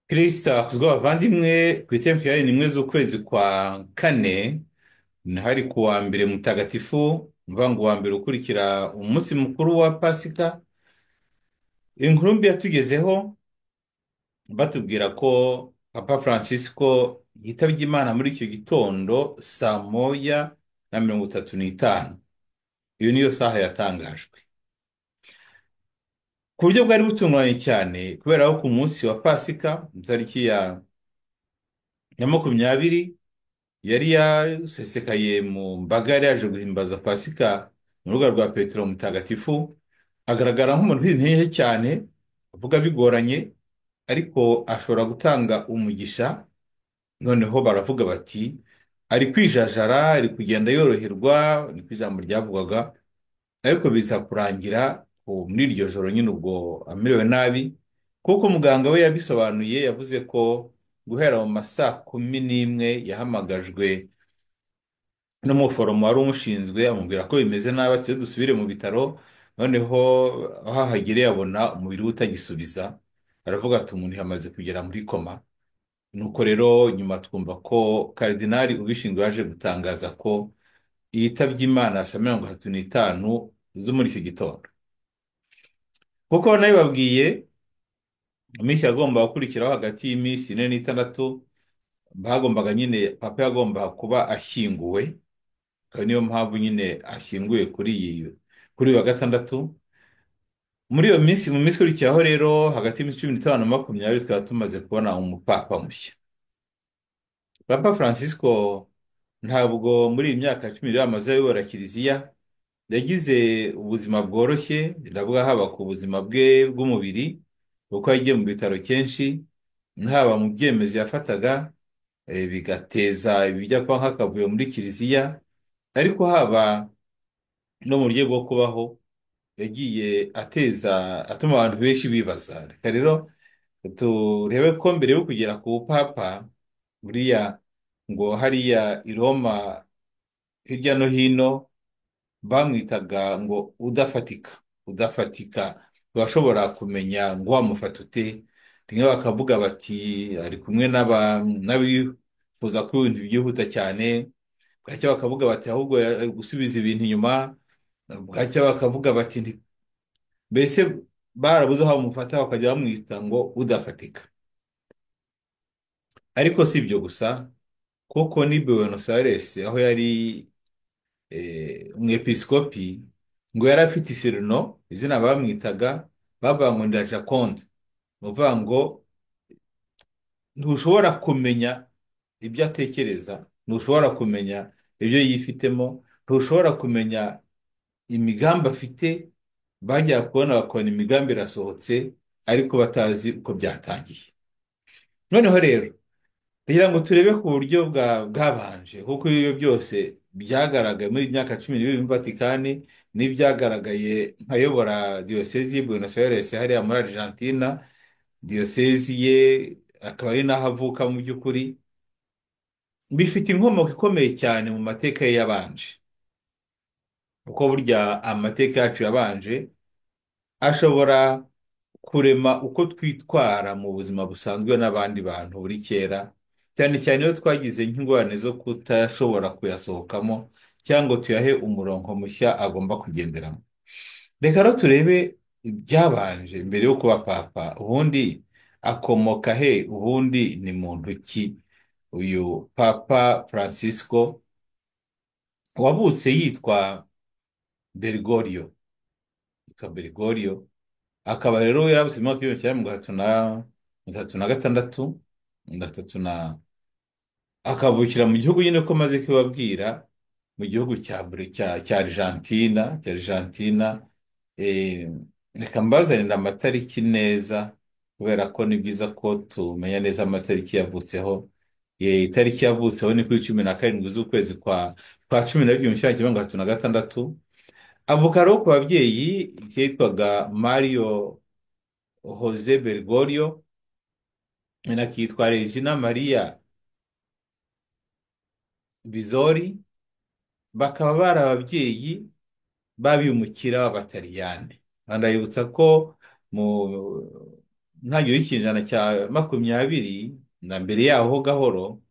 Kristo akuzwe abavandimwe ku itariki ya rimwe z'ukwezi kwa kane hari ku wa mbere mutagatifu mvuga ngo uwa mbere ukurikira umunsi mukuru wa pasika. Inkuru mbi yatugezeho batubwira ko papa Francisco yitabye Imana muri icyo gitondo saa moya na 35. Iyo niyo saha yatangajwe ku buryo bwari butunguranye cyane, kubera ko ku munsi wa pasika tariki ya 20 yari yasesekaye mu mbaga yari yaje guhimbaza pasika mu rubuga rwa Petero Mutagatifu. Agaragara nk'umuntu ufite intege cyane, avuga bigoranye, ariko ashobora gutanga umugisha. Noneho baravuga bati ari kwijajara, ari kugenda yoroherwa, niko ijambo ryavugaga. Ariko biza kurangira muri iryo joro nyine ubwo amerewe nabi, kuko muganga we yabisobanuye, yavuze ko guhera mu ma saa 11 yahamagajwe n'umuforomo wari umushinzwe amubwira ko bimeze nabi, ati dusubire mu bitaro. Noneho aho ahagereye abona umubiri we utagisubiza, aravuga ati umuntu yamaze kugera muri koma. Nuko rero nyuma twumva ko karidinali ubishinzwe yaje gutangaza ko yitabye Imana saa 35 zo muri icyo gitondo. Kuko nabibabwiye, iminsi yagombaga gukurikiraho hagati y'iminsi 4 n'6 bagombaga nyine papa yagombaga kuba ashyinguwe. Akaba niyo mpamvu nyine ashyinguye kuri uyu wa gatandatu. Muri iyo minsi, mu minsi ikurikiraho rero, hagati y'iminsi 15 na 20 twaba tumaze kubona umupapa mushya. Papa Francisco ntabwo muri iyi myaka 10 yari amaze ayobora kiliziya yagize ubuzima bworoshye, ndavuga haba ku buzima bwe bw'umubiri, kuko yagiye mu bitaro kenshi, haba mu byemezo yafataga bigateza ibijya kuba nk'akavuyo muri kiliziya, ariko haba no mu buryo bwo kubaho yagiye atuma abantu benshi bibaza. Reka rero turebe ko mbere yo kugera ku bupapa, buriya ngo hariya i Roma hirya no hino bamwitaga ngo udafatika, bashobora kumenya ngo wamufata ute. Rimwe bakavuga bati ari kumwe n'abifuza ko ibintu byihuta cyane, bwacya bakavuga bati ahubwo ari gusubiza ibintu inyuma, bwacya bakavuga bati mbese barabuze aho bamufata, bakajya bamwita ngo udafatika. Ariko si ibyo gusa, kuko ni Buenos Aires aho yari umwepiskopi, ngo yari afite isirino, izina bamwitaga bavuga ngo Ndajakonde. Ni ukuvuga ngo ntushobora kumenya ibyo atekereza, ntushobora kumenya ibyo yifitemo, ntushobora kumenya imigambi afite. Bajya kubona bakabona imigambi irasohotse, ariko batazi uko byatangiye. Noneho rero kugira ngo turebe ku buryo bwabanje, kuko ibyo byose byagaragaye muri myaka 12 mu Vatikani, n'ibyagaragaye nkayobora diyosezi y'i Buenos Aires hariya muri Argentina. Diyosezi ye akaba ari naho avuka mu by'ukuri, bifite inkomoko ikomeye cyane mu mateka ye yabanje, kuko burya amateka yacu yabanje ashobora kurema uko twitwara mu buzima busanzwe n'abandi bantu buri kera, cyane cyane iyo twagize nk'ingorane zo kutashobora kuyasohokamo, cyangwa tuyahe umurongo mushya agomba kugenderamo. Reka rero turebe ibyabanje mbere yo kuba papa. Ubundi akomoka he? Ubundi ni muntu ki uyu papa Francisco wavutse yitwa Bergoglio? Akaba rero yaravutse mu mwaka w'1936 akavukira mu gihugu nyine ko maze kubabwira, mu gihugu cya Argentina. Reka mbazanira amatariki neza, kubera ko ni byiza ko tumenya neza amatariki yavutseho. Itariki yavutseho ni kuri 17 z'ukwezi kwa 12 mu 1936. Avuka rero ku babyeyi yitwaga Mario Jose Bergoglio, akitwa Regina Maria Bizori. Bakaba bari ababyeyi b'abimukira b'Abataliyani. Ndabibutsa ko ntangiriro y'ikinyejana cya makumyabiri na mbere yaho gahoro,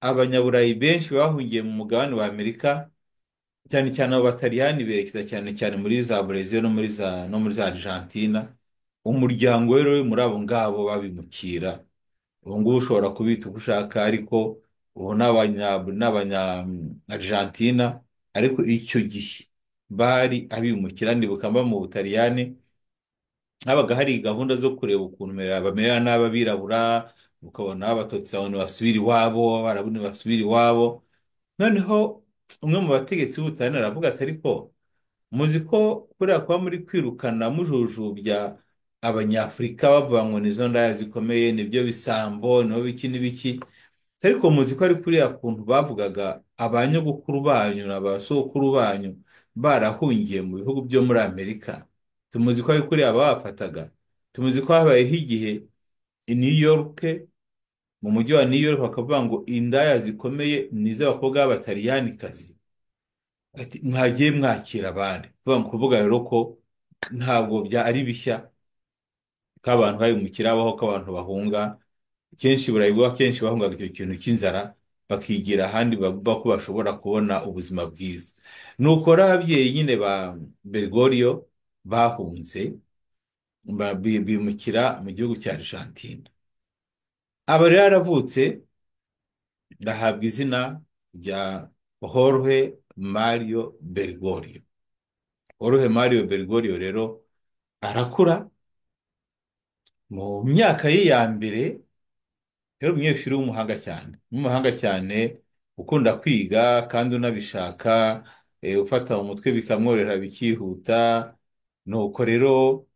abanyaburayi benshi bahungiye mu mugabane wa Amerika, cyane cyane abo bataliyani berekeza cyane cyane muri za Brezil no muri za Argentina. Umuryango rero uri muri abo ngabo babimukira, ubu ngubu ushobora kubita uko ushaka, ariko ubu ni abanya Argentina, ariko icyo gihe bari abimukira. Ndibuka mba mu Butaliyani, habaga hari gahunda zo kureba ukuntu bamerera nabi abirabura, ukabona abatutsi abantu basubira iwabo, abarabu basubira iwabo. Noneho umwe mu bategetsi b'Ubutaliyani aravuga ati ariko muzi ko kuriya kuba muri kwirukana mujujubya abanyafurika bavuga ngo nizo ndaya zikomeye, nibyo bisambo, nibo biki n'ibiki, ariko muzi ko ari kuriya kuntu bavugaga abanyogokuru banyu na ba sokuru banyu barahungiye mu bihugu byo muri Amerika, tumuzi ko ari kuriya babafataga. Tumuzi ko habayeho igihe i New York, mu mujyi wa New York, bakavuga ngo indaya zikomeye ni iz'abakobwa b'abataliyanikazi, ati mwagiye mwakira abandi. Kuvuga rero ko ntabwo ari bishya ko abantu babimukira, baho ko abantu bahunga. Kenshi burayibwa, kenshi bahungaga icyo kintu cy'inzara, bakigira ahandi bumva ko bashobora kubona ubuzima bwiza. Nuko rero ababyeyi nyine ba Bergoglio bahunze, bimukira mu gihugu cya Argentina. Aba rero yaravutse ahabwa izina rya Jorge Mario Bergoglio. Jorge Mario Bergoglio rero arakura. Mu myaka ye ya mbere yari umunyeshuri w'umuhanga cyane, w'umuhanga cyane, ukunda kwiga kandi unabishaka, ufata mu mutwe bikamworohera bikihuta. Nuko rero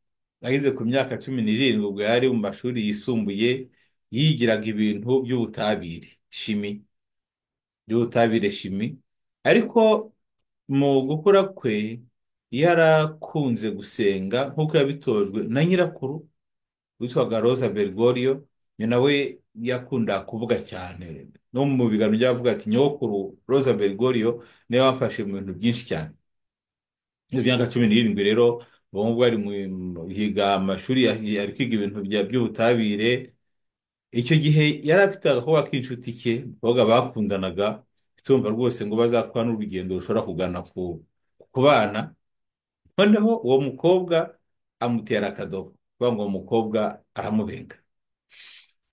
ageze ku myaka 17, ubwo yari mu mashuri yisumbuye, yigiraga ibintu by'ubutabire, shimi. Ariko mu gukura kwe yarakunze gusenga nk'uko yabitojwe na nyirakuru witwaga Rosa Bergoglio. Ni nawe yakunda kuvuga cyane no mu biganiro by'abavuga ati nyokuru Rosa Bergoglio niwe wamfashe mu bintu byinshi cyane. Izo myaka 17 rero ubu ngubu ari yiga amashuri, ari kwiga ibintu by'ubutabire. Icyo gihe yari afite agakobwa k'inshuti ke, abakobwa bakundanaga, tumva rwose ngo bazakora n'urugendo rushobora kugana ku bana. Noneho uwo mukobwa amutera akadobo, kuvuga ngo uwo mukobwa aramubenga.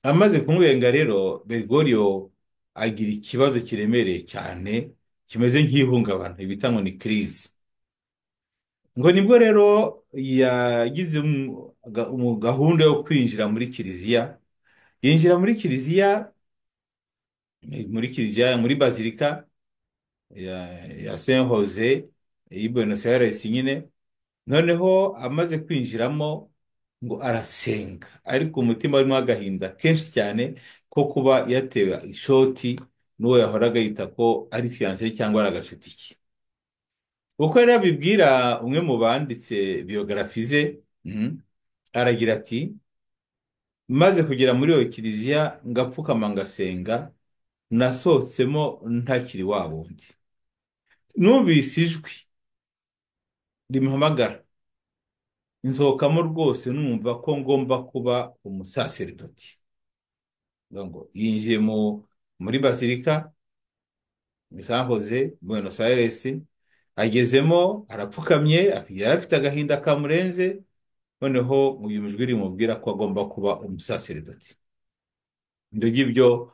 Amaze kumubenga rero, Bergoglio agira ikibazo kiremereye cyane, kimeze nk'ihungabana, bita ngo ni crise. Ngo nibwo rero yagize gahunda yo kwinjira muri kiliziya. Yinjira muri bazilika ya Saint Jose y'i Buenos Aires nyine. Noneho amaze kwinjiramo ngo arasenga, ariko umutima urimo agahinda kenshi cyane ko kuba yatewe ishoti n'uwo yahoraga yita ko ari fiancé cyangwa ari agacuti ke. Uko rero abibwira umwe mu banditse biyografi ze, aragira ati maze kugera muri iyo kiliziya ngapfukama ngasenga, nasohotsemo ntakiri wa wundi. Numvise ijwi rimuhamagara, nsohokamo rwose numva ko ngomba kuba umusaseridoti. Ngo yinjiye muri bazilika San Jose Buenos Aires, agezemo arapfukamye, yari afite agahinda kamurenze. Noneho mu ijwi rimubwira ko agomba kuba umusaseridoti. Ibyo ngibyo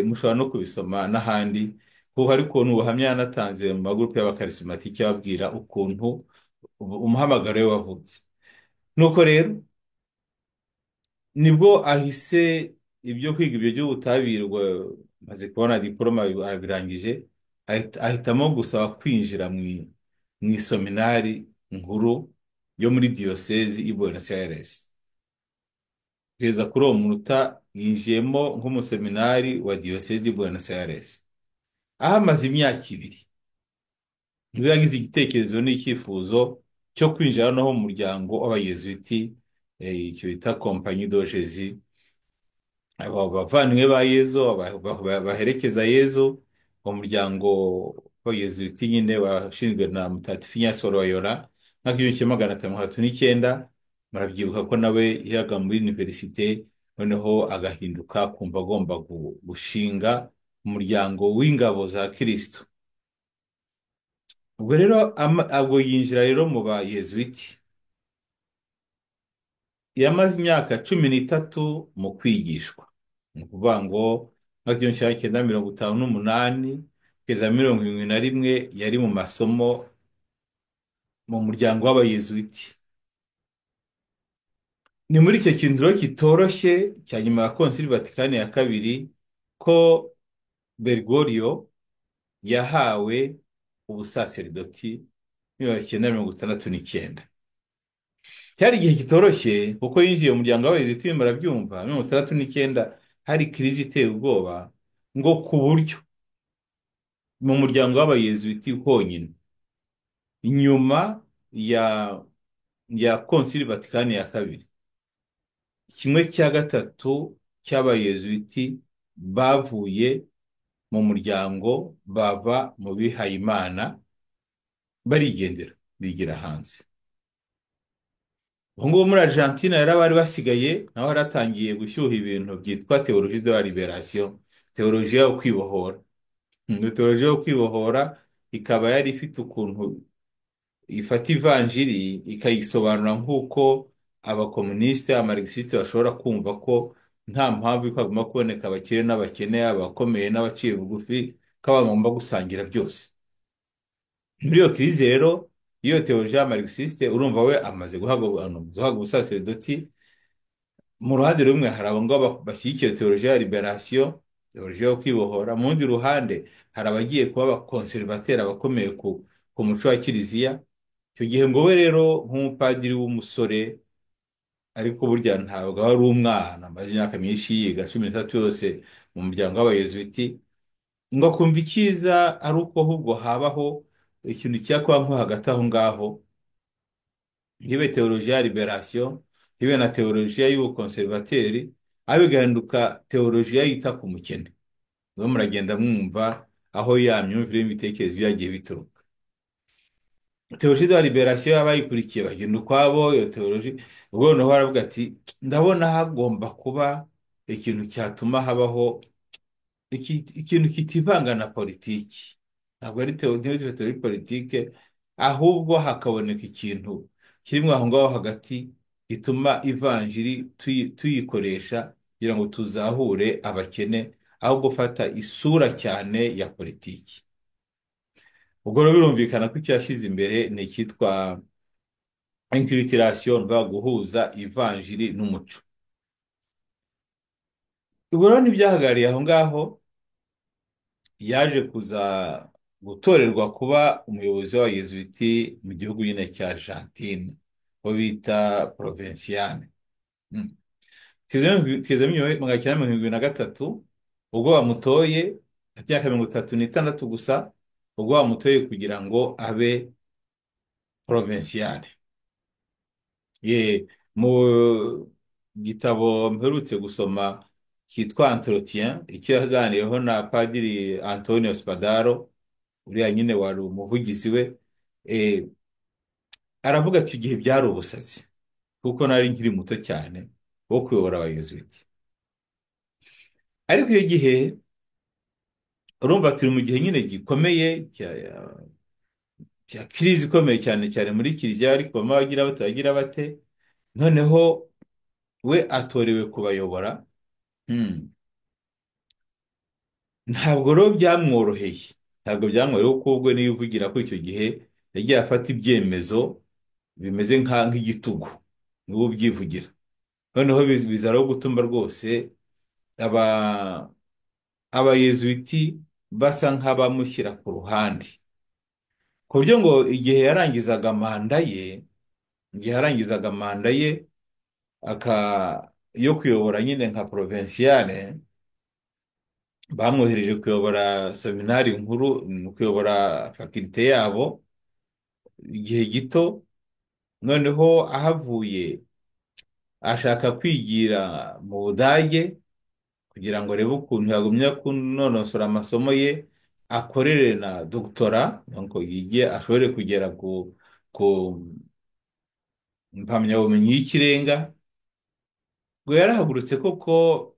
mushobora no kubisoma n'ahandi, kuko ariko ni ubuhamya yanatanze mu magurupe y'abakarismatike babwira ukuntu umuhamagaro we wavutse. Nuko rero nibwo ahise ibyo kwiga ibyo by'ubutabire, maze kubona diporoma abirangije, ahitamo gusaba kwinjira mu iseminari nkuru yo muri diyosezi i Buenos Aires. Kugeza kuri uwo munota yinjiyemo nk'umuseminari wa diyosezi i Buenos Aires. Aho amaze imyaka 2, nibwo yagize igitekerezo n'icyifuzo cyo kwinjira no mu muryango w'abayezuiti, icyo bita Compagnie de Jésus, abavandimwe ba Yezu, baherekeza Yezu. Umuryango w'abayezuiti nyine washinzwe na Mutagatifu Ignace wa Loyola, mwaka 1539. murabyibuka ko nawe yigaga muri universite noneho agahinduka kumva agomba gushinga umuryango w'ingabo za Kristo. Ubwo rero ubwo yinjira rero mu bayezuwiti, yamaze imyaka 13 mu kwigishwa. Ni ukuvuga ngo nka 1958 kugeza 71 yari mu masomo mu muryango w'abayezuwiti. Ni muri icyo kintu rero kitoroshye cya nyuma ya konsili Vatikani ya kabiri ko Bergoglio yahawe ubusaserdoti muri 1969. Cyari igihe kitoroshye kuko yinjiye mu muryango w'abayezuwiti, murabyumva, 1969 hari kirizi iteye ubwoba, ngo ku buryo mu muryango w'abayezuwiti honyine inyuma ya konsili Vatikani ya kabiri, 1/3 cy'abayezuwiti bavuye mu muryango bava mu bihayimana barigendera bigira hanze. Ubu ngubu muri Argentine rero abari basigaye naho haratangiye gushyuha ibintu byitwa théologie de la libération, teolojiya yo kwibohora. Teolojiya yo kwibohora ikaba yari ifite ukuntu ifata ivanjiri ikayisobanura nk'uko abakomunisite, amarxiste bashobora kumva ko nta mpamvu yuko hagomba kuboneka abakire n'abakene, abakomeye n'abaciye bugufi, ko bagomba gusangira byose. Muri iyo kirize rero iyo teolojiya ya marxiste, urumva we amaze guhabwa ubusaserdoti. Mu ruhande rumwe hari abo ngabo bashyigikiye teolojiya ya liberation, teolojiya yo kwibohora. Mu rundi ruhande hari abagiye kuba abakonservateri abakomeye ku muco wa kiliziya. Icyo gihe ngo we rero nk'umupadiri w'umusore, ariko burya ntabwo ari umwana, amaze imyaka myinshi yiga 13 yose mu muryango w'abayezuwiti, ngo akumva icyiza ari uko ahubwo habaho ikintu cyakuba nko hagati aho ngaho, ntibe teolojiya ya liberation, ntibe na teolojiya y'ubukonservateri, aho bigahinduka teolojiya yita ku mukene. Ngo muragenda mwumva aho ya myumvire y'ibitekerezo byagiye bituruka. Teologie de la liberation y'abayikurikiye bagenda ukwabo, iyo teologie ubwo noneho baravuga ati ndabona hagomba kuba ikintu cyatuma habaho ikintu kitivanga na politiki. Ntabwo ari teologie politike, ahubwo hakaboneka ikintu kirimo aho ngaho hagati gituma ivanjiri tuyikoresha kugira ngo tuzahure abakene, aho gufata isura cyane ya politiki. Ubwo rero birumvikana ko icyo yashyize imbere ni icyitwa inculturation, guhuza ivanjiri n'umuco. Ubwo rero ntibyahagarariye aho ngaho, yaje kuza gutorerwa kuba umuyobozi w'abayezuwiti mu gihugu nyine cya Argentine, bo bita provinciane. Tugeze mu 1973 ubwo bamutoye, hagati y'imyaka 36 gusa, ubwo bamutoye kugira ngo abe provinciale. Mu gitabo mperutse gusoma cyitwa Entretien, icyo yaganiriyeho na Padiri Antonio Spadaro, uriya nyine wari umuvugizi we, aravuga ati igihe byari ubusazi kuko nari nkiri muto cyane wo kuyobora abayezuwiti. Ariko iyo gihe urumva turi mu gihe nyine gikomeye cya kirizi ikomeye cyane cyane muri kiliziya, ariko bamwe bagira bate bagira bate, noneho we atorewe kubayobora. Ntabwo rero byamworoheye, kuko ubwo niyo uvugira ko icyo gihe yagiye afata ibyemezo bimeze nk'igitugu, niwe ubyivugira. Noneho biza rero gutuma rwose abayezuwiti basa nk'abamushyira ku ruhande, ku buryo ngo igihe yarangizaga manda ye yo kuyobora nyine nka provinciale, bamwohereje kuyobora seminari nkuru, kuyobora fakulite yabo igihe gito. Noneho ahavuye ashaka kwigira mu Budage kugira ngo arebe ukuntu yagumya kunonosora amasomo ye, akorere na doctora, ngo yige ashobore kugera impamyabumenyi y'ikirenga, ngo yarahagurutse koko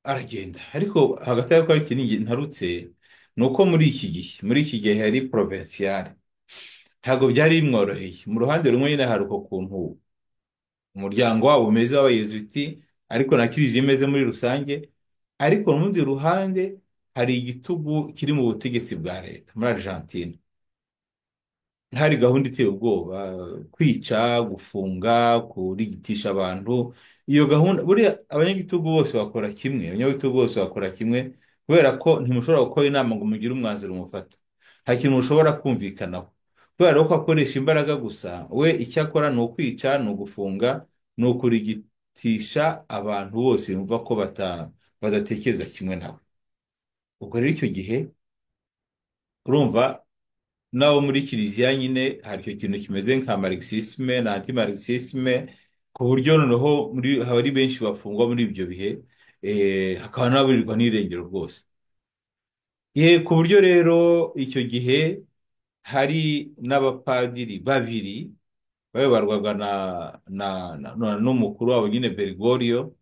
aragenda. Ariko hagati y'ako hari ikintu ntarutse, ni uko muri iki gihe hari provincial, ntabwo byari bimworoheye. Mu ruhande rumwe nyine hari uko kuntu umuryango wabo umeze w'abayezuwiti, ariko na kiliziya imeze muri rusange. Ariko mu rundi ruhande hari igitugu kiri mu butegetsi bwa leta muri Argentine. Hari gahunda iteye ubwoba, kwica, gufunga, kurigitisha abantu. Iyo gahunda buriya abanyagitugu bose bakora kimwe, abanyagitugu bose bakora kimwe, kubera ko ntimushobora gukora inama ngo mugire umwanzuro mufata. Nta kintu mushobora kumvikanaho, kubera ko akoresha imbaraga gusa. We icyo akora ni ukwica, ni ugufunga, ni ukurigitisha abantu bose bumva ko badatekereza kimwe nawe. Ubwo rero icyo gihe urumva, naho muri kiliziya nyine hari icyo kintu kimeze nka marxisme na anti-marxisme, ku buryo noneho haba ari benshi bafungwa muri ibyo bihe, hakaba n'aburirwa n'irengero rwose. Ku buryo rero icyo gihe hari n'abapadiri babiri bayoborwaga n'umukuru wabo nyine Bergoglio,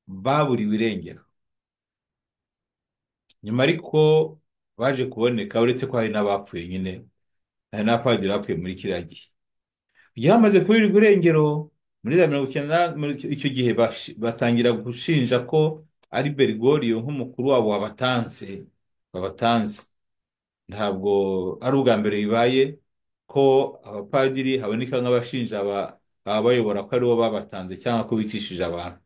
baburiwe irengero. Nyuma ariko baje kuboneka, uretse ko hari n'abapfuye nyine, hari n'abapadiri bapfuye muri kiriya gihe. Igihe hamaze kubirirwa irengero muri za mirongo icyenda, muri icyo gihe batangira gushinja ko ari Bergoglio nk'umukuru wabo wabatanze. Ntabwo ari ubwa mbere bibaye ko abapadiri haboneka nk'abashinja ababayobora ko aribo babatanze cyangwa ko bicishije abantu.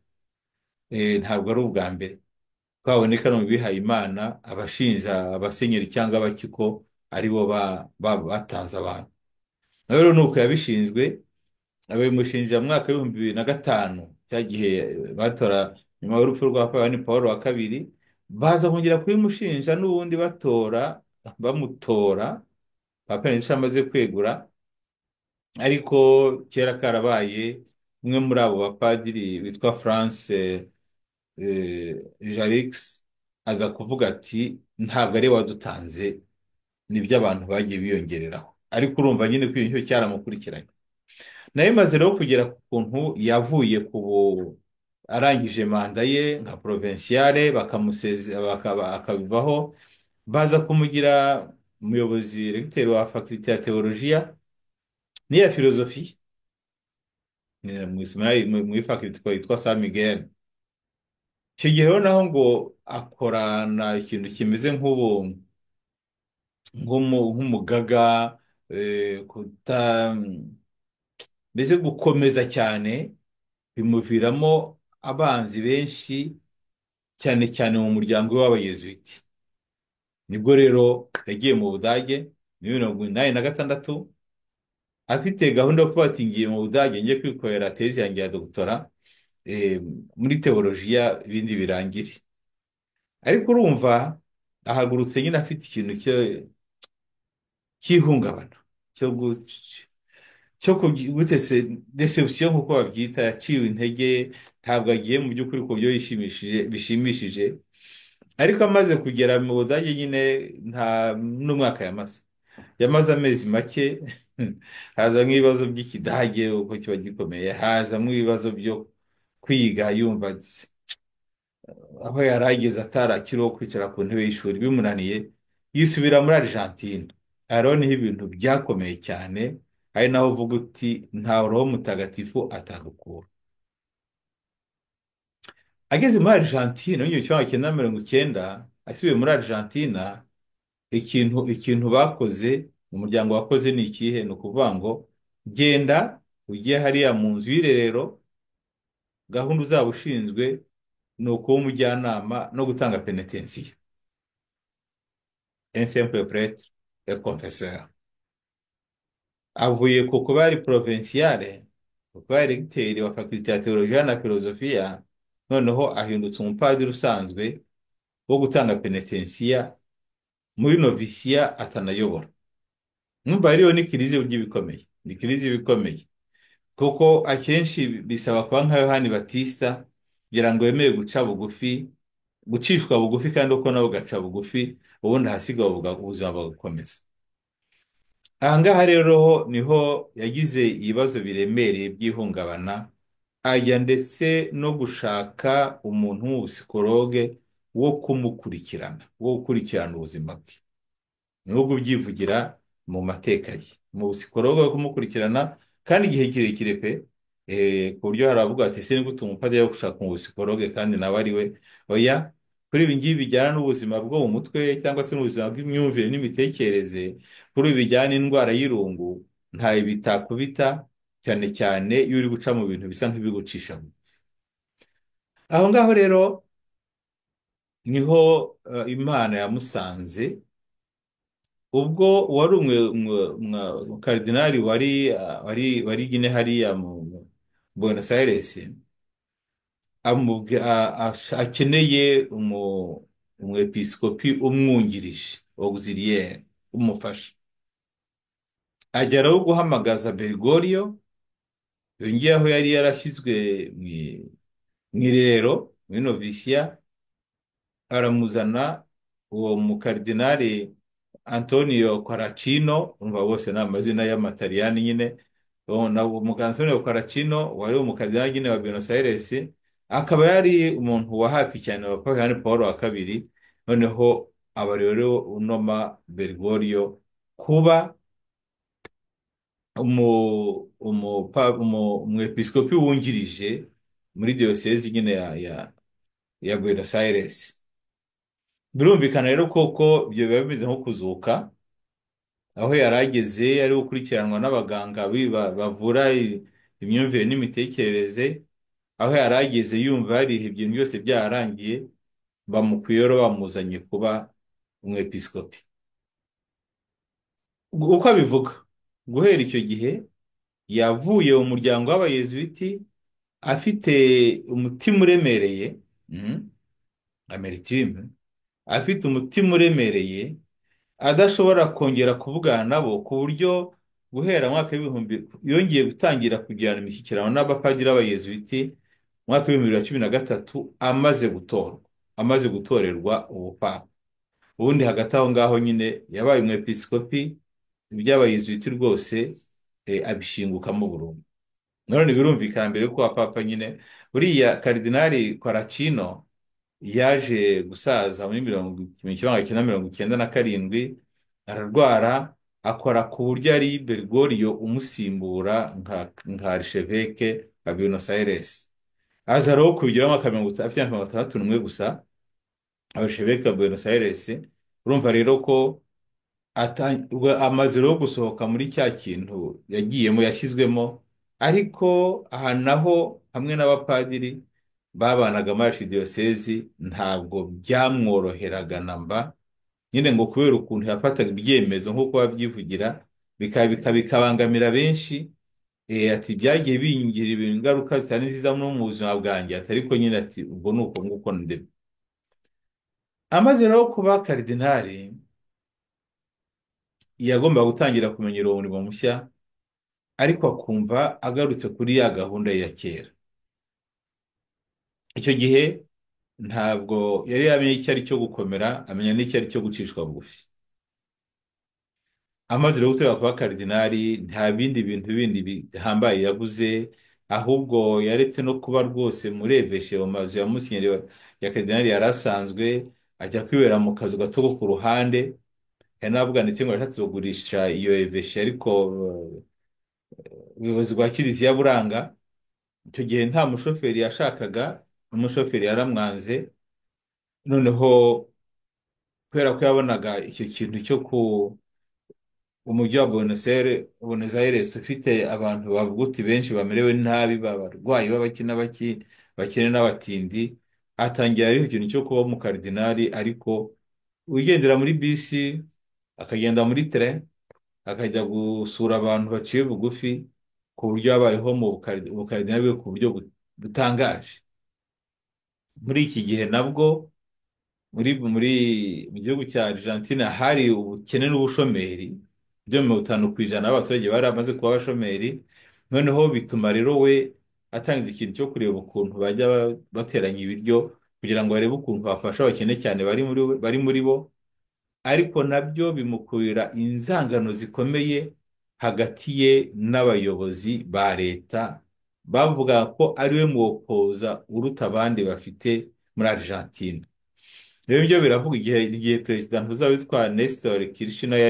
Ntabwo ari ubwa mbere ko haboneka no mu bihaye Imana abashinja abasenyeri cyangwa abakiko aribo batanze abantu. Nawe rero ni uko yabishinzwe, abimushinja mu mwaka w'ibihumbi 2005, cya gihe batora nyuma y'urupfu rwa Papa Yohani Pawulo wa kabiri. Baza kongera kubimushinja n'ubundi bamutora Papa Francis amaze kwegura. Ariko kera karabaye, umwe muri abo bapadiri witwa France Jarix aza kuvuga ati ntabwo ari we wadutanze, nibyo abantu bagiye biyongereraho. Ariko urumva nyine ko icyo cyaramukurikiranye. Nayo imaze rero kugera ku kuntu yavuye arangije manda ye nka provinciale, akabivaho, baza kumugira umuyobozi regiteri wa fakulite ya teolojiya n'iya filozofi muri fakulite yitwa San Miguel. Icyo gihe rero naho ngo akorana ikintu kimeze nk'umugaga, mbese gukomeza cyane, bimuviramo abanzi benshi, cyane cyane mu muryango w'abayezuwiti. Nibwo rero yagiye mu Budage muri 1986, afite gahunda yo kuba ati ngiye mu Budage ngiye kwikorera tezi yanjye ya doktora muri teolojiya, ibindi birangire. Ariko urumva ahagurutse nyine afite ikintu cy'ihungabana, cyo deception nk'uko babyita. Yaciwe intege, ntabwo agiye mu by'ukuri ku buryo bishimishije. Ariko amaze kugera mu Budage nyine nta n'umwaka yamaze amezi make. Haza nk'ibibazo by'ikidage uko kiba gikomeye, haza nk'ibibazo byo kwiga, yumva aho yari ageze atarakiriho kwicara ku ntebe y'ishuri bimunaniye, yisubira muri Argentine. Hariho niho ibintu byakomeye cyane, ari naho uvuga uti nta roho mutagatifu atagukura. Ageze muri Argentine mu 1990, asubiye muri Argentina, ikintu bakoze, umuryango wakoze ni ikihe? Ni ukuvuga ngo genda ugiye hariya mu nzu y'irerero, gahunda uzaba ushinzwe ni ukuba umujyanama no gutanga penetensiya, un simple prêtre et confesseur. Avuye ku kuba ari provinciale, kuba ari regiteri wa fakulite ya teolojiya na filozofiya, noneho ahindutse umupadiri usanzwe wo gutanga penetensiya muri novisiya atanayobora. Numva rero ni kiriziya bikomeye, ni kiriziya bikomeye, kuko akenshi bisaba kuba nka Yohani Batista kugira ngo wemere gucishwa bugufi, kandi uko nawe ugaca bugufi, ubundi ahasiga ubuzima bugakomeza. aha ngaha rero niho yagize ibibazo biremereye by'ihungabana, ajya ndetse no gushaka umuntu w'umusikologe wo kumukurikirana, wo gukurikirana ubuzima bwe. Nubwo ubyivugira mu mateka ye, mu busikologe wo kumukurikirana kandi igihe kirekire pe, ku buryo hari abavuga ati ese ni gute umupadiri wo gushaka umusikologe kandi nawe ari we. Oya, kuri ibi ngibi bijyana n'ubuzima bwo mu mutwe cyangwa se n'ubuzima bw'imyumvire n'imitekerereze, kuri ibi bijyana n'indwara y'irungu, ntayo bitakubita, cyane cyane iyo uri guca mu bintu bisa nk'ibigucishamo. Aho ngaho rero niho Imana yamusanze, ubwo wari karidinali wari nyine hariya mu Buenos Aires, akeneye umwepiskopi umwungirije auxiliaire umufasha, ajya rero guhamagaza Bergoglio yongeye aho yari yarashyizwe mu irerero muri novisiya, aramuzana uwo mukaridinali Antonio Quaracino, umva bose ni amazina y'amataliyani nyine. Na Antonio Quaracino wari umukardinali nyine wa Buenos Aires, akaba yari umuntu wa hafi cyane wa Papa Yohani Pawulo wa kabiri. Noneho aba rero unoma Bergoglio kuba umwepiskopi wungirije muri diyosezi nyine ya Buenos Aires. Birumvikana rero koko ibyo biba bimeze nko kuzuka, aho yari ageze ari gukurikiranwa n'abaganga bavura imyumvire n'imitekerereze, aho yari ageze yumva hari ibintu byose byarangiye, bamukwiye rero bamuzanye kuba umwepiskopi. Uko abivuga, guhera icyo gihe yavuye mu muryango w'abayezuwiti afite umutima uremereye, ameritume, afite umutima uremereye, adashobora kongera kuvugana nabo, ku buryo guhera mwaka w'ibihumbi yongeye gutangira kugirana imishyikirano n'abapadiri b'abayezuwiti mwaka w'ibihumbi bibiri na cumi na gatatu, amaze gutorerwa ubupapa. Ubundi hagati aho ngaho nyine yabaye umwepiskopi, iby'abayezuwiti rwose abishingukamo burundu. None birumvikana mbere ko papa nyine buriya karidinali Quaracino yaje gusaza muri 1997, ararwara, akora ku buryo ari Bergoglio umusimbura nka archevêque wa Buenos Aires. Aza rero kubigeraho afite imyaka 61 gusa, archevêque wa Buenos Aires. Urumva rero ko amaze rero gusohoka muri cya kintu yagiyemo, yashyizwemo, ariko aha naho hamwe n'abapadiri babanaga muri archidiyosezi ntabwo byamworoheraga namba, nyine ngo kubera ukuntu yafataga ibyemezo nk'uko babyivugira bikabangamira benshi. Ati byagiye bingira ingaruka zitari nziza no mu buzima bwanjye, ariko nyine ati ubwo ni uko nguko ndebe. Amaze rero kuba karidinali, yagomba gutangira kumenyera uwo murimo mushya, ariko akumva agarutse kuri ya gahunda ya kera. Icyo gihe ntabwo yari yamenye icyo ari cyo gukomera, amenya n'icyo ari cyo gucishwa bugufi. Amaze rero gutorera kuba karidinali, nta bindi bintu bindi bihambaye yaguze, ahubwo yaretse no kuba rwose muri eveshe mu mazu ya musenyeri ya karidinali yari asanzwe, ajya kwibera mu kazu gato ko ku ruhande. Hari n'abavuga ndetse ngo yashatse kugurisha iyo eveshe, ariko ubuyobozi bwa kiliziya buranga. Icyo gihe nta mushoferi yashakaga, n'umushoferi yaramwanze. Noneho kubera ko yabonaga icyo kintu cyo umujyi wa Buenos Aires ufite abantu bavuguti benshi bamerewe nabi, abarwayi bakene n'abatindi, atangira ari ikintu cyo kuba umukardinali, ariko ugendera muri bisi, akagenda muri tren, akajya gusura abantu baciye bugufi, ku buryo yabayeho mu bukardinali bwe ku buryo butangaje. Muri iki gihe nabwo mu gihugu cya Argentine hari ubukene n'ubushomeri, byo 50% y'abaturage bari bamaze kuba abashomeri. Noneho bituma rero we atangiza ikintu cyo kureba ukuntu bajya bateranya ibiryo kugira ngo barebe ukuntu bafasha abakene cyane bari muri bo, ariko nabyo bimukurira inzangano zikomeye hagati ye n'abayobozi ba leta, bavuga ko ariwe muwopoza uruta abandi bafite muri Argentine. Rero ibyo biravuga igihe perezida ntuzaba witwa Nestor Kirchner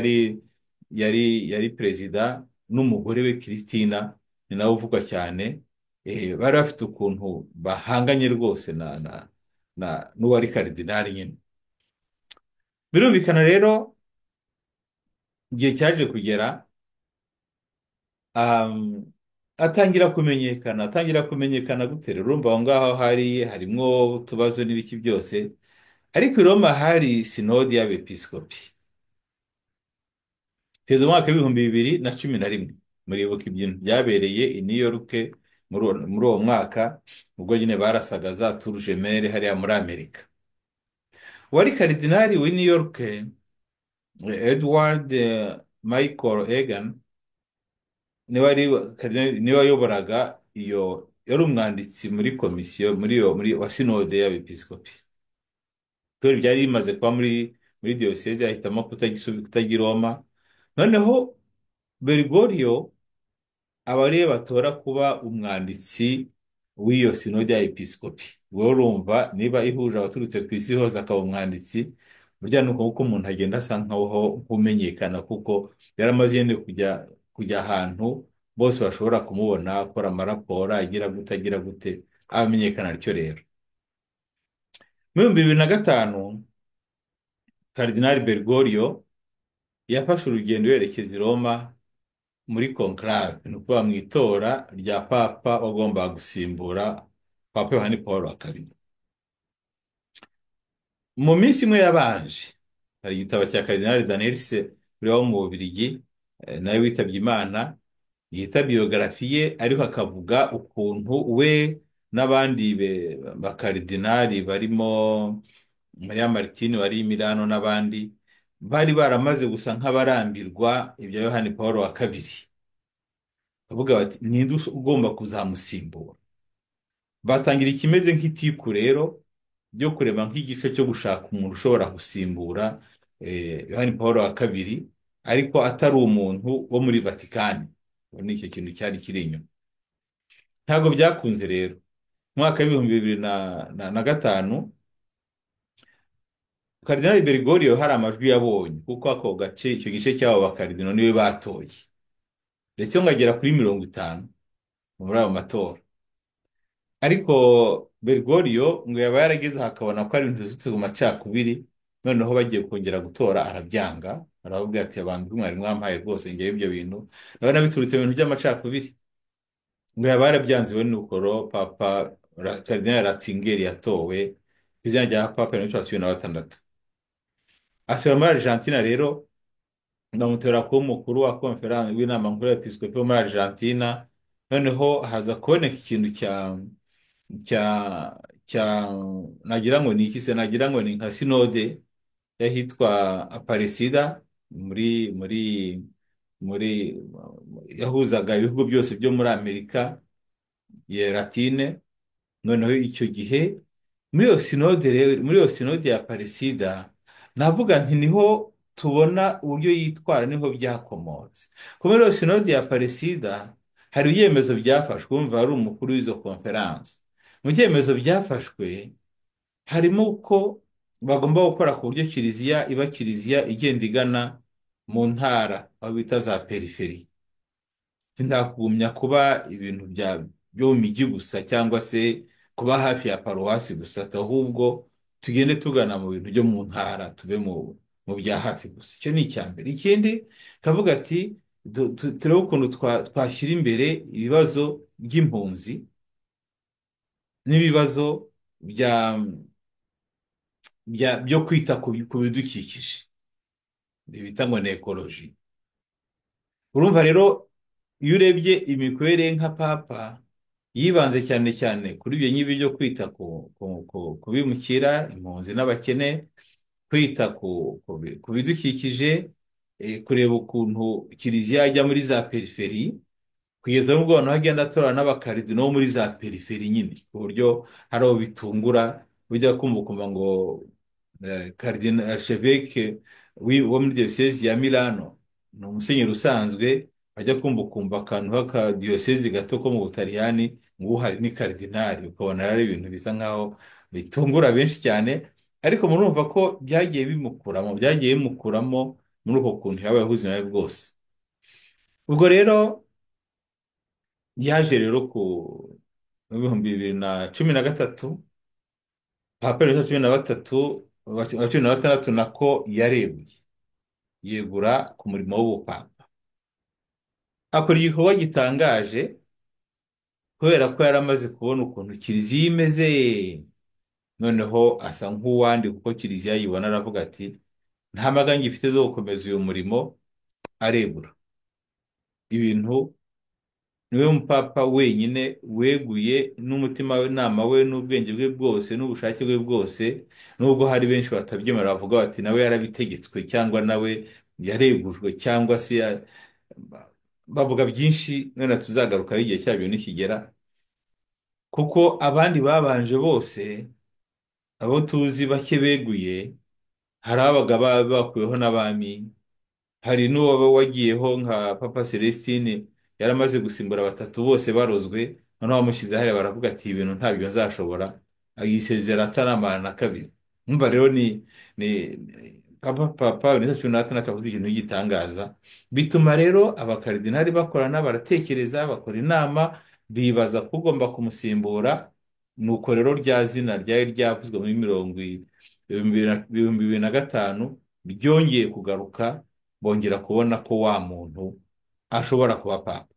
yari perezida, n'umugore we Christina ni nawe uvugwa cyane, bari bafite ukuntu bahanganye rwose n'uwari karidinali nyine. Birumvikana rero igihe cyaje kugera, um, atangira kumenyekana gute rero? Urumva aho ngaho harimwo utubazo n'ibiki byose, ariko i Roma hari sinodi y'abepiskopi kugeza mu mwaka w'ibihumbi 2011. Muribuka ibintu byabereye i New York muri uwo mwaka, ubwo nyine barasaga za Tour Gemelle hariya muri Amerika. Wari karidinali w'i New York, Edward Michael Egan, niwe wayoboraga yari umwanditsi muri komisiyo wa sinode y'abepiskopi. Kubera byari bimaze kuba muri diyoseze, ahitamo kutajya i Roma. Noneho Bergoglio aba ariwe batora kuba umwanditsi w'iyo sinode ya episkopi. Wowe urumva niba ihuje abaturutse ku isi hose akaba umwanditsi, burya ni uko umuntu agenda asa nkaho umenyekana, kuko yaramaze yende kujya ahantu bose bashobora kumubona akora amaraporo agira gute amenyekana. Atyo rero mu 2005 Karidinali Bergoglio yafashe urugendo yerekeza i Roma muri conclave, ni ukuvuga mu itora rya papa wagombaga gusimbura Papa Yohani Paul wa kabiri. Mu minsi imwe yabanje, hari igitabo cya Karidinali Danelise uri wo mu Bubiligi, nawe witabye Imana, yita biyogarafi ye, ariko akavuga ukuntu we n'abandi bakaridinali barimo Maria Martini wari i Milano n'abandi bari baramaze gusa nk'abarambirwa ibya Yohani Paul wa kabiri. Bavuga bati ninde ugomba kuzamusimbura. Batangira ikimeze nk'itiku rero byo kureba nk'igice cyo gushaka umuntu ushobora gusimbura Yohani Paul wa kabiri, ariko atari umuntu wo muri Vatikani. Ni icyo kintu cyari kiri inyuma. Ntabwo byakunze rero. Mu mwaka w'ibihumbi 2005 Karidinali Bergoglio hari amajwi yabonye, kuko ako gace, icyo gice cy'abo bakaridino niwe batoye, ndetse ngo agera kuri 50 muri ayo matora. Ariko Bergoglio ngo yaba yarageze hakabona ko ari ibintu bisutse ku macakubiri, noneho bagiye kongera gutora arabyanga, aravuga ati abantu mwari mwampaye rwose ngewe ibyo bintu nabona biturutse mu bintu by'amacakubiri. Ngo yaba yarabyanze we n'ukoro Papa Karidinali Ratzinger yatowe ku izina rya Papa Yohani Paul wa 2006. Asubira muri Argentina rero, ndamutora kuba umukuru wa konferansi w'inama nkuru y'abepiskopi bo muri Argentina. Noneho haza kuboneka ikintu cya nagira ngo ni iki se, nagira ngo ni nka sinode y'ahitwa Aparecida muri yahuzaga ibihugu byose byo muri Amerika ya Latine. Noneho icyo gihe muri iyo sinode ya Aparecida, navuga nti niho tubona uburyo yitwara, niho byakomotse. Kuko muri iyo sinode ya Aparecida hari ibyemezo byafashwe, wumva ari umukuru w'izo konferansi. Mu byemezo byafashwe harimo ko bagomba gukora ku buryo kiliziya iba kiliziya igenda igana mu ntara, aho bita za periferi. Ntakugumya kuba ibintu byo mu mijyi gusa, cyangwa se kuba hafi ya paruwasi gusa, ahubwo tugende tugana mu bintu byo mu ntara, tube mu bya hafi gusa. Icyo ni icya mbere. Ikindi kavuga ati turebe ukuntu twashyira imbere ibibazo by'impunzi n'ibibazo byo kwita ku bidukikije, bita ngo ni ekoloji. Urumva rero iyo urebye imikorere nka papa, yibanze cyane cyane kuri ibyo ngibyo byo kwita ku bimukira, impunzi n'abakene, kwita ku bidukikije, kureba ukuntu kiliziya ajya muri za periferi, kugeza n'ubwo abantu hagenda atora n'abakaridino bo muri za periferi nyine, ku buryo hari aho bitungura, ujya kumva ukumva ngo karidinali archevêque wo muri diyosezi ya Milano, ni umusenyeri usanzwe, ajya kumva ukumva akantu k'akadiyosezi gato ko mu Butaliyani ngo uhari ni karidinali, ukabona ari ibintu bisa nkaho bitungura benshi cyane, ariko murumva ko byagiye bimukuramo muri uko kuntu yabayeho ubuzima bwe bwose. Ubwo rero yaje rero mu bihumbi bibiri na cumi na gatatu, Papa Leo wa cumi na batatu wa cumi na batandatu nako yareguye, yegura ku murimo w'ubupapa, akora igikorwa gitangaje kubera ko yari amaze kubona ukuntu kiliziya imeze, noneho asa nk'uwandi kuko kiliziya yibona, aravuga ati nta mbaraga ngifite zo gukomeza uyu murimo, aregura. Ibintu niwe mupapa wenyine weguye n'umutima w'inama we n'ubwenge bwe bwose n'ubushake bwe bwose, nubwo hari benshi batabyemera bavuga bati nawe yarabitegetswe cyangwa nawe yaregujwe cyangwa se bavuga byinshi, none tuzagarukaho igihe cyabyo nikigera, kuko abandi babanje bose abo tuzi bake beguye, hari abaga bakuweho n'abami, hari n'uwaba wagiyeho nka Papa Celestine yari amaze gusimbura batatu bose barozwe, noneho bamushyize hariya baravuga ati ibintu ntabyo nzashobora, yisezera ataramara na kabiri. Numva rero Papa Benedicto wa cumi na gatandatu avuze ikintu gitangaza, bituma rero abakaridinali bakorana, baratekereza, bakora inama, bibaza ko ugomba kumusimbura. Nuko rero rya zina ryari ryavuzwe muri ibihumbi bibiri na gatanu ryongeye kugaruka, bongera kubona ko wa muntu ashobora kuba papa,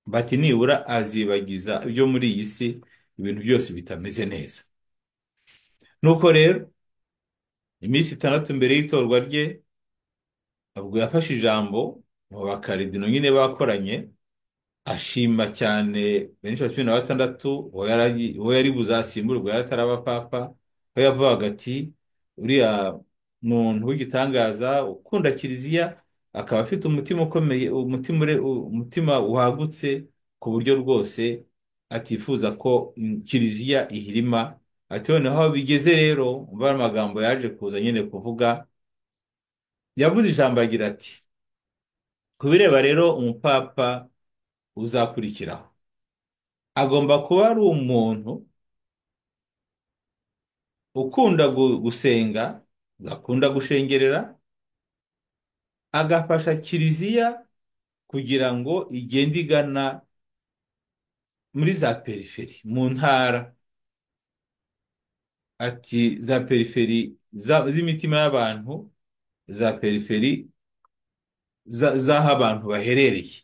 bati nibura azibagiza ibyo muri iyi si, ibintu byose bitameze neza. Nuko rero iminsi itandatu mbere y'itorwa rye, ubwo yafashe ijambo mu bakaridino nyine bakoranye, ashima cyane Benedicto wa cumi na batandatu uwo yari buzasimburwa yari ataraba papa, aho yavugaga ati uriya muntu w'igitangaza ukunda kiliziya, akaba afite umutima ukomeye, umutima wagutse ku buryo rwose atifuza ko kiliziya ihirima. Ati noneho aho bigeze rero, umva amagambo yaje kuza nyine kuvuga, yavuze ijambo agira ati ku bireba rero umupapa uzakurikiraho, agomba kuba ari umuntu ukunda gusenga, akunda gushengerera, agafasha kiliziya kugira ngo igende igana muri za periferi, mu ntara, ati za periferi z'imitima y'abantu, za periferi z'aho abantu baherereye.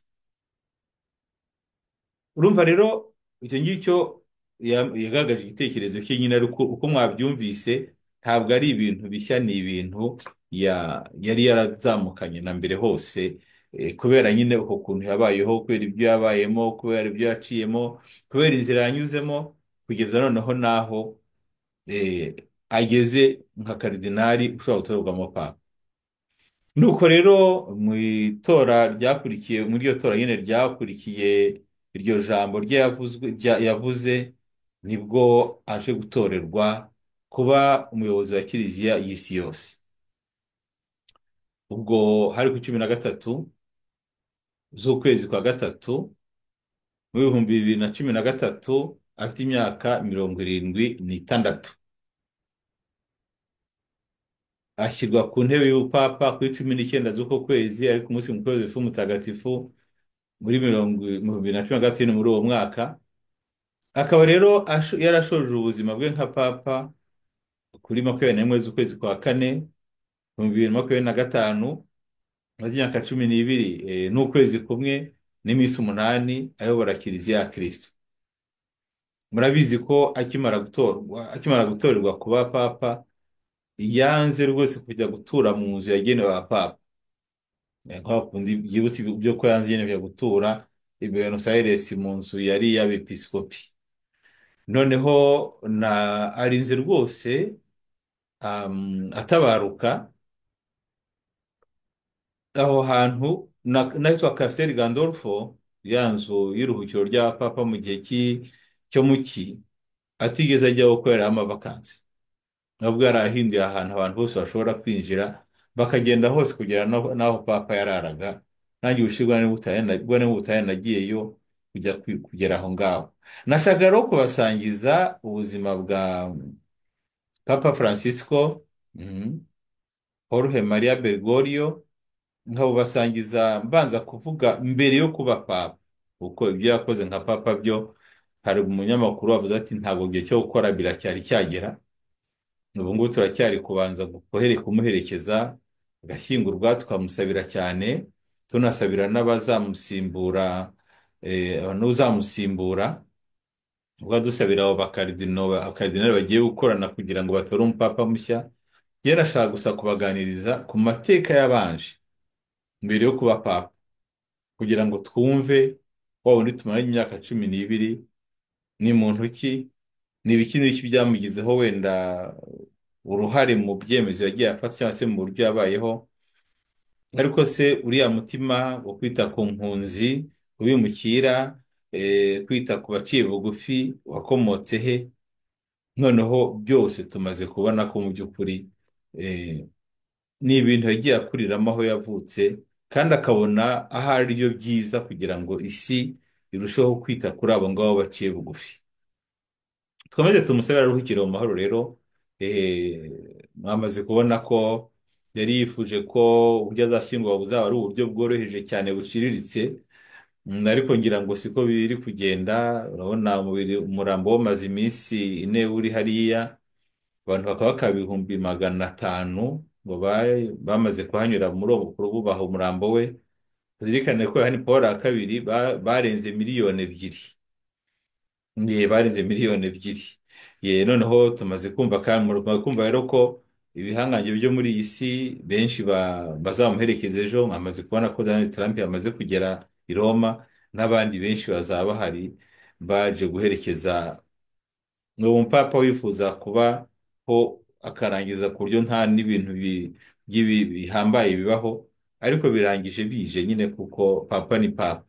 Urumva rero icyo ngicyo yagaragaje igitekerezo cye nyine, ariko uko mwabyumvise ntabwo ari ibintu bishya, ni ibintu yari yarazamukanye na mbere hose, kubera nyine uko kuntu yabayeho, kubera ibyo yabayemo, kubera ibyo yaciyemo, kubera inzira yanyuzemo, kugeza noneho naho ageze nka karidinali ushobora gutorerwamo papa. Nuko rero mu itora ryakurikiye, muri iyo tora nyine ryakurikiye iryo jambo rye yavuze, nibwo aje gutorerwa kuba umuyobozi wa kiliziya y'isi yose. Ubwo hari ku 13 z'ukwezi kwa gatatu mu bihumbi bibiri na cumi na gatatu, afite imyaka 76. Ashyirwa ku ntebe y'ubupapa ku 19 z'uko kwezi, ariko umunsi mukuru Yozefu Mutagatifu muri 2013 muri uwo mwaka. Akaba rero yarashoje ubuzima bwe nka papa kuri 21 z'ukwezi kwa kane 2025, maze imyaka 12 n'ukwezi kumwe n'iminsi 8 ayobora kiliziya ya Kristo. Murabizi ko akimara gutorerwa kuba papa, yanze rwose kujya gutura mu nzu yagenewe abapapa, nk'abakundi byibutse ibyo ko yanze nyine kujya gutura i Buenos Aires mu nzu yari iy'abepiskopi. Noneho arinze rwose atabaruka aho hantu n'ahitwa Castel Gandolfo, ya nzu y'uruhukiro ry'abapapa mu gihe cyo mu cyi, atigeze ajya gukorera amavakansi, nubwo yari ahinduye ahantu abantu bose bashobora kwinjira bakagenda hose kugera n'aho papa yararaga. Nanjye ubushize bwo ni butayu nagiyeyo kugera aho ngaho. Nashaka rero kubasangiza ubuzima bwa Papa Francisco, mhm, Jorge Maria Bergoglio, nkabubasangiza mbanza kuvuga mbere yo kuba papa, kuko ibyo yakoze nka papa byo hari umunyamakuru wavuze ati ntabwo igihe cyo gukora biracyari cyagera. Ubu ngubu turacyari kubanza kumuherekeza agashyingurwa, tukamusabira cyane, tunasabira n'abazamusimbura, n'uzamusimbura, ubwo dusabira abo abakaridinali bagiye gukorana kugira ngo batore umupapa mushya. Yarashaka gusa kubaganiriza ku mateka yabanje mbere yo kuba papa, kugira ngo twumve wa wundi tumaranye imyaka 12 ni muntu ki, ni ibiki n'ibiki byamugizeho wenda uruhare mu byemezo yagiye afata cyangwa se mu buryo yabayeho. Ariko se uriya mutima wo kwita ku mpunzi, kubimukira, kwita ku baciye bugufi wakomotse he? Noneho byose tumaze kubona ko mu by'ukuri eh, ni ibintu yagiye akuriramo aho yavutse, kandi akabona aho ari byo byiza kugira ngo isi irusheho kwita kuri abo ngabo baciye bugufi. Twamaze tumusabira aruhukire mu mahoro rero. Mwamaze kubona ko yari yifuje ko uburyo azashyingurwa buzaba ari uburyo bworoheje cyane buciriritse. Ariko ngira ngo siko biri kugenda. Urabona umurambo wamaze iminsi 4 uri hariya, abantu bakaba bakaba 500 ngo bamaze kuhanyura muri uwo mukuru bubaha umurambo we. Tuzirikane ko Yohani Pawulo wa kabiri barenze miliyoni 2. Barenze miliyoni 2. Noneho tumaze kumva kandi kumva rero ko ibihangange byo muri iyi si benshi bazamuherekeza ejo. Mwamaze kubona ko Donald Trump yamaze kugera i Roma, n'abandi benshi bazaba bahari baje guherekeza uwo mupapa wifuza kubaho akarangiza ku buryo nta n'ibintu bihambaye bibaho, ariko birangije bije nyine kuko papa ni papa.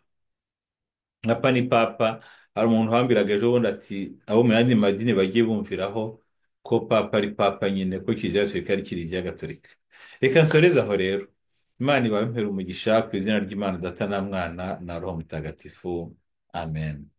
Papa ni papa. Hari umuntu wambwiraga ejo bundi ati abo mu yandi madini bagiye bumviraho ko papa ari papa nyine, ko kiliziya gatolika ari kiliziya gatolika. Reka nsoreze aho rero. Imana ibampere umugisha ku izina ry'Imana Data na Mwana na Roho Mutagatifu. Amen.